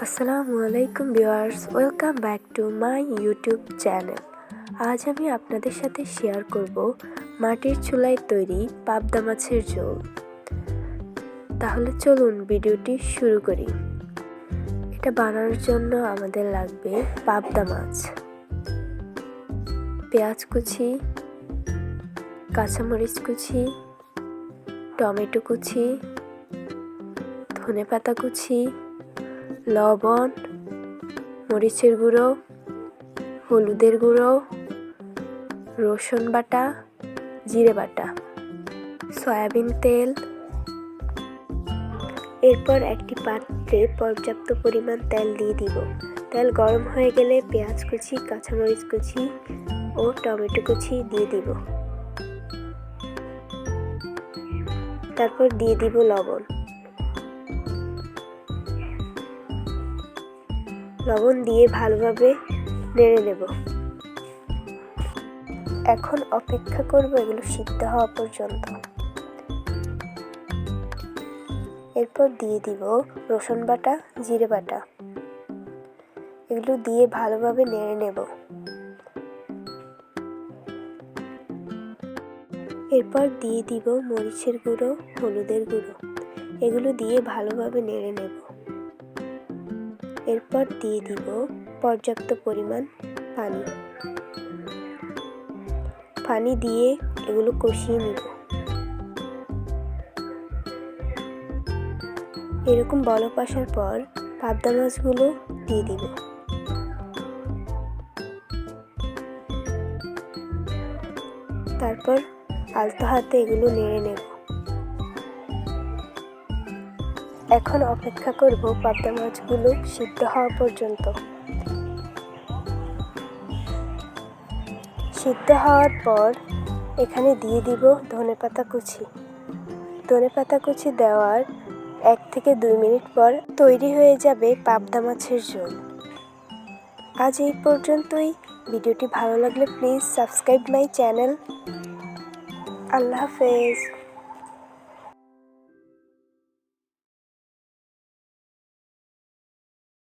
আসসালামু আলাইকুম viewers, welcome back to my YouTube channel. আজ আমি আপনাদের সাথে শেয়ার করব মাটির চুলায় তৈরি পাবদা মাছের ঝোল। তাহলে চলুন ভিডিওটি শুরু করি। এটা বানানোর জন্য আমাদের লাগবে পাবদা মাছ, পেঁয়াজ কুচি, কাঁচামরিচ কুচি, টমেটো কুচি, ধনেপাতা কুচি, লবণ, মরিচের গুঁড়ো, হলুদের গুঁড়ো, রসুন বাটা, জিরে বাটা, সয়াবিন তেল। এরপর একটি পাত্রে পর্যাপ্ত পরিমাণ তেল দিয়ে দিব। তেল গরম হয়ে গেলে পেঁয়াজ কুচি, কাঁচামরিচ কুচি ও টমেটো কুচি দিয়ে দিব। তারপর দিয়ে দিব লবণ। লবণ দিয়ে ভালোভাবে নেড়ে নেব। এখন অপেক্ষা করব এগুলো সিদ্ধ হওয়া পর্যন্ত। এরপর দিয়ে দিব রসুন বাটা, জিরে বাটা। এগুলো দিয়ে ভালোভাবে নেড়ে নেব। এরপর দিয়ে দিব মরিচের গুঁড়ো, হলুদের গুঁড়ো। এগুলো দিয়ে ভালোভাবে নেড়ে নেব। এরপর দিয়ে দিব পর্যাপ্ত পরিমাণ পানি দিয়ে এগুলো কষিয়ে নিব। এরকম বলক আসার পর পাবদা মাছগুলো দিয়ে দিব। তারপর আলতো হাতে এগুলো নেড়ে নেব। এখন অপেক্ষা করব পাবদা মাছগুলো সিদ্ধ হওয়া পর্যন্ত। সিদ্ধ হওয়ার পর এখানে দিয়ে দিব ধনেপাতা কুচি। ধনেপাতা কুচি দেওয়ার 1 থেকে 2 মিনিট পর তৈরি হয়ে যাবে পাবদা মাছের ঝোল। আজ এই পর্যন্তই। ভিডিওটি ভালো লাগলে প্লিজ সাবস্ক্রাইব মাই চ্যানেল। আল্লাহ হাফেজ।